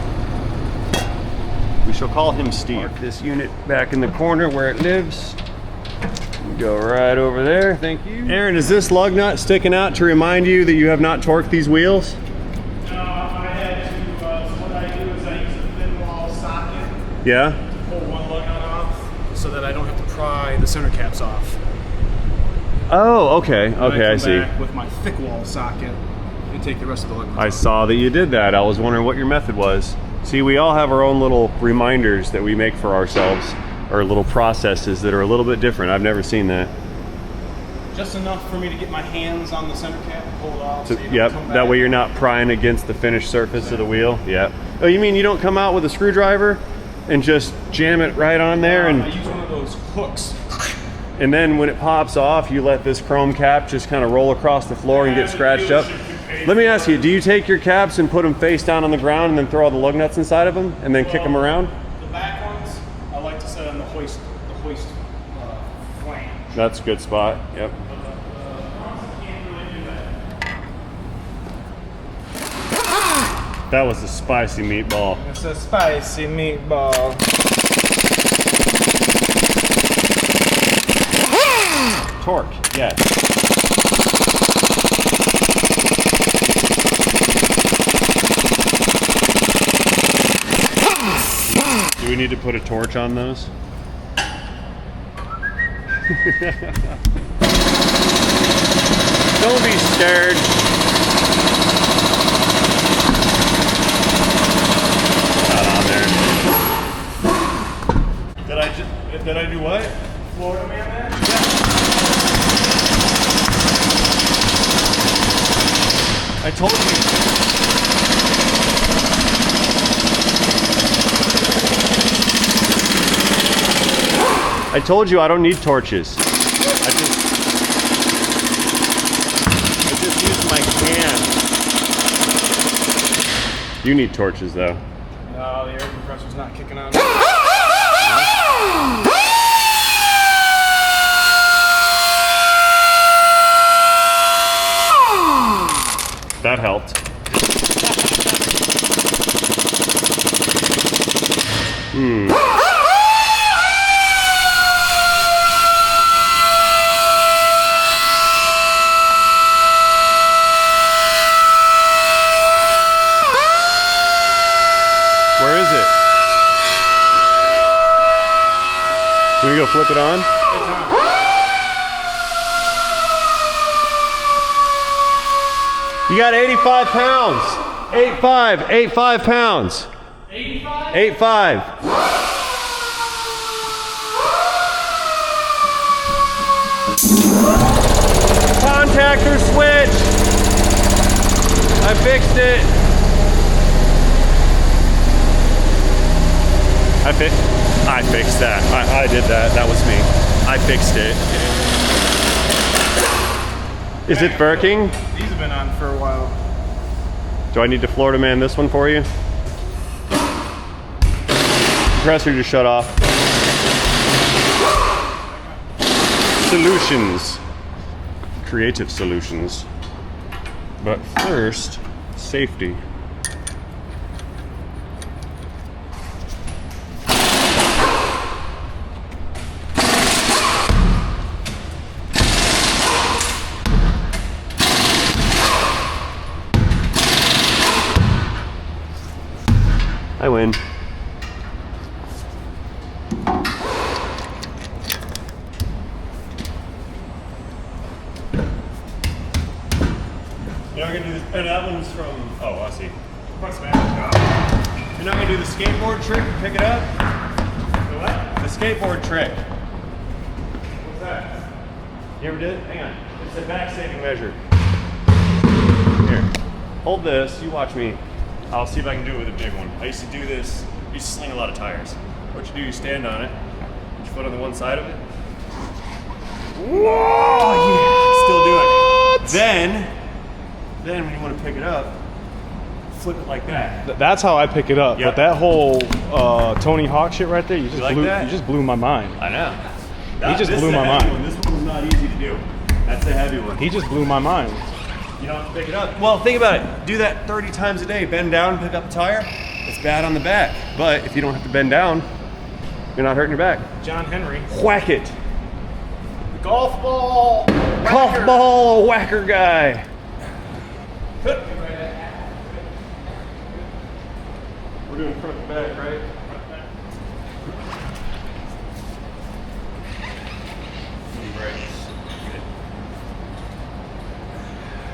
We shall call him Steve. Park this unit back in the corner where it lives. Go right over there, thank you. Aaron, is this lug nut sticking out to remind you that you have not torqued these wheels? No, I had to, so what I do is I use a thin wall socket Yeah? to pull one lug nut off so that I don't have to pry the center caps off. Oh, okay, And okay, I come see. back with my thick wall socket and take the rest of the lug nuts I off. saw that you did that. I was wondering what your method was. See, we all have our own little reminders that we make for ourselves, or little processes that are a little bit different. I've never seen that. Just enough for me to get my hands on the center cap and pull it off. So, so you don't yep, come that back. way you're not prying against the finished surface of the wheel. Yep. Oh, you mean you don't come out with a screwdriver and just jam it right on there, I and use one of those hooks. then when it pops off, you let this chrome cap just kind of roll across the floor and get scratched up? Let me ask you, do you take your caps and put them face down on the ground and then throw all the lug nuts inside of them and then kick them around? The back ones, I like to set on the hoist flange. That's a good spot, yep. That was a spicy meatball. It's a spicy meatball. Torque, yes. Do we need to put a torch on those? Don't be scared. Not on there. Did I do what? Florida man there? I told you. I told you I don't need torches. I just use my hand. You need torches though. No, the air compressor's not kicking on. That helped. Where is it? Can we go flip it on? You got 85 pounds. 85 pounds. 85? 85. Contactor switch. I fixed it. I fixed that. I did that. That was me. I fixed it. Is it working? These have been on for a while. Do I need to Florida man this one for you? Compressor just shut off. Solutions. Creative solutions. But first, safety. I win. You're not gonna do this, and that one's from, oh, I see. You're not gonna do the skateboard trick and pick it up? The what? The skateboard trick. What's that? You ever did? Hang on. It's a back saving measure. Here, hold this, you watch me. I'll see if I can do it with a big one. I used to do this, I used to sling a lot of tires. What you do, you stand on it, put your foot on the one side of it. Whoa, yeah, still do it. Then when you want to pick it up, flip it like that. That's how I pick it up. Yep. But that whole Tony Hawk shit right there, you just like blew. that? You just blew my mind. I know. He just This blew is a my heavy mind. one. This one was not easy to do. That's a heavy one. He just blew my mind. You don't have to pick it up. Well, think about it. Do that 30 times a day. Bend down, pick up a tire. It's bad on the back. But if you don't have to bend down, you're not hurting your back. John Henry. Whack it. The golf ball. Golf ball whacker guy. We're doing front and back, right?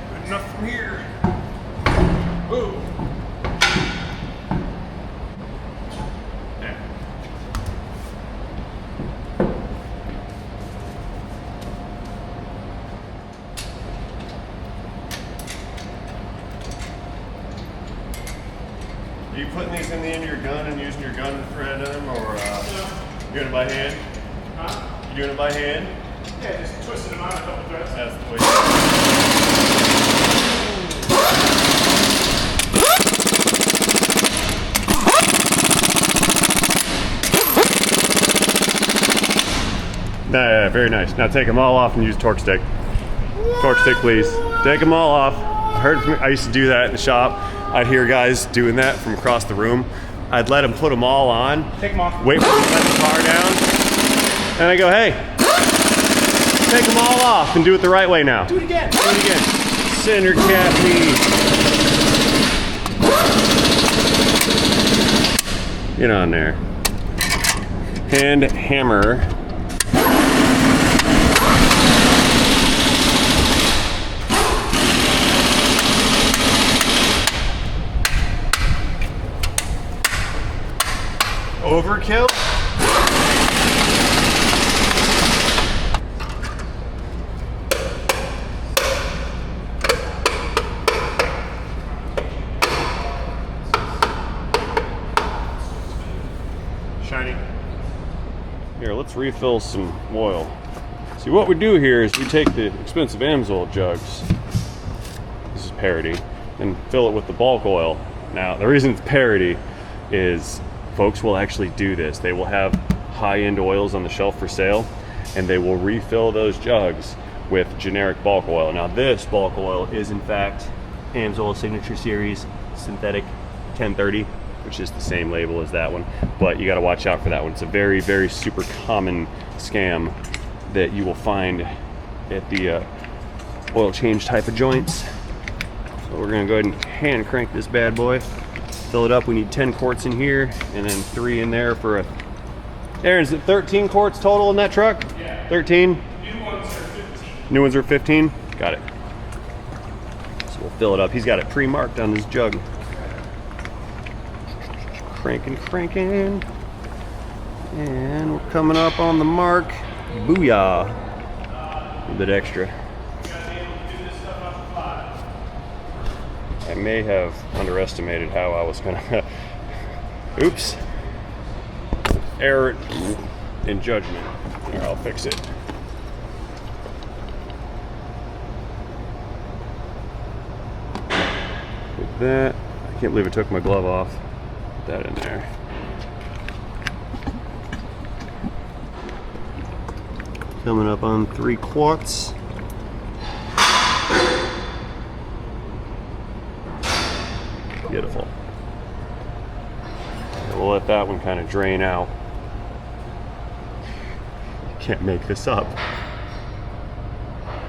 Good enough from here. Ooh. There. Are you putting these in the end of your gun and using your gun to thread them, or you doing it by hand? Huh? You doing it by hand? Yeah, just twisted him out a couple threads. That's the way. Yeah, very nice. Now take them all off and use torque stick. Torque stick, please. Take them all off. I used to do that in the shop. I'd hear guys doing that from across the room. I'd let them put them all on. Take them off. Wait for them to let the car down. And I go, hey, take them all off and do it the right way now. Do it again. Do it again. Center cap lead. Get on there. Hand hammer. Overkill? Shiny. Here, let's refill some oil. See, what we do here is we take the expensive Amsoil jugs, this is parity, and fill it with the bulk oil. Now, the reason it's parity is folks will actually do this. They will have high-end oils on the shelf for sale, and they will refill those jugs with generic bulk oil. Now, this bulk oil is in fact Amsoil Signature Series Synthetic 1030, which is the same label as that one, but you got to watch out for that one. It's a very, very super common scam that you will find at the oil change type of joints. So we're gonna go ahead and hand crank this bad boy. Fill it up. We need 10 quarts in here and then 3 in there for a... Aaron, is it 13 quarts total in that truck? Yeah. 13? New ones are 15. New ones are 15? Got it. So we'll fill it up. He's got it pre-marked on his jug. Cranking, cranking. And we're coming up on the mark. Booyah. A bit extra. I may have underestimated how I was gonna oops. Error in judgment. Here, I'll fix it. With that, I can't believe I took my glove off. Put that in there. Coming up on 3 quarts. Beautiful. And we'll let that one kind of drain out. Can't make this up.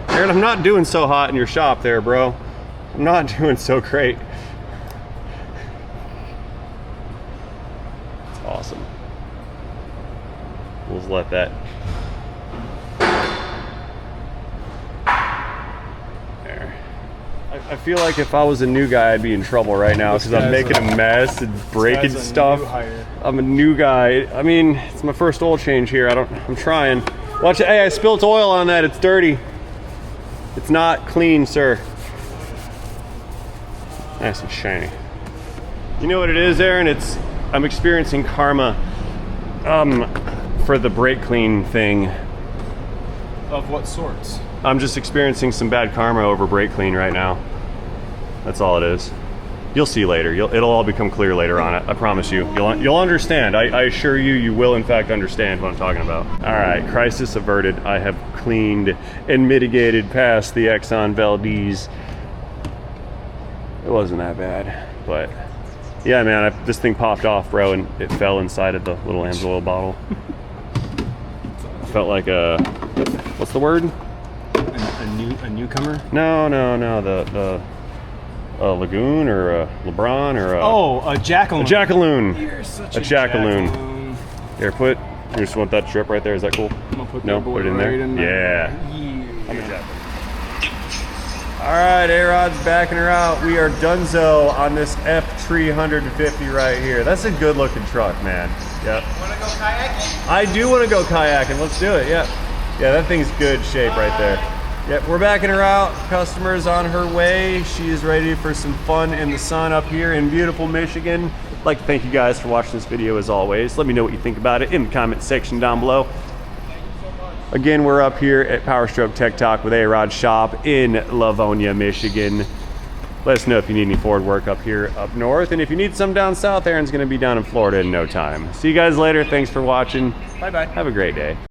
Aaron, I'm not doing so hot in your shop there, bro. I'm not doing so great. It's awesome. We'll just let that. There. I feel like if I was a new guy, I'd be in trouble right now because I'm making a mess and breaking stuff. I'm a new guy. I mean, it's my first oil change here. I'm trying. Watch it. Hey, I spilt oil on that. It's dirty. It's not clean, sir. Nice and shiny. You know what it is, Aaron? I'm experiencing karma for the brake clean thing. Of what sorts? I'm just experiencing some bad karma over brake clean right now. That's all it is. You'll see later. It'll all become clear later on. I promise you. You'll understand. I assure you, you will in fact understand what I'm talking about. All right, crisis averted. I have cleaned and mitigated past the Exxon Valdez. It wasn't that bad, but yeah, man, this thing popped off, bro, and it fell inside of the little Amsoil bottle. Felt like a, what's the word? A newcomer? No, the lagoon or a LeBron or a... a jackaloon. A jackaloon. You're such a jackaloon. Here, you just want that strip right there, is that cool? I'm gonna put No, that boy put it in there. right in there. Yeah. I'm a jackaloon. All right, A-Rod's backing her out. We are donezo on this F350 right here. That's a good looking truck, man. Yep. Wanna go kayaking? I do want to go kayaking. Let's do it. Yep. Yeah, that thing's good shape right there. Yep, we're backing her out. Customer's on her way. She is ready for some fun in the sun up here in beautiful Michigan. I'd like to thank you guys for watching this video as always. Let me know what you think about it in the comment section down below. Again, we're up here at Power Stroke Tech Talk with A-Rod Shop in Livonia, Michigan. Let us know if you need any Ford work up here up north. And if you need some down south, Aaron's gonna be down in Florida in no time. See you guys later. Thanks for watching. Bye-bye. Have a great day.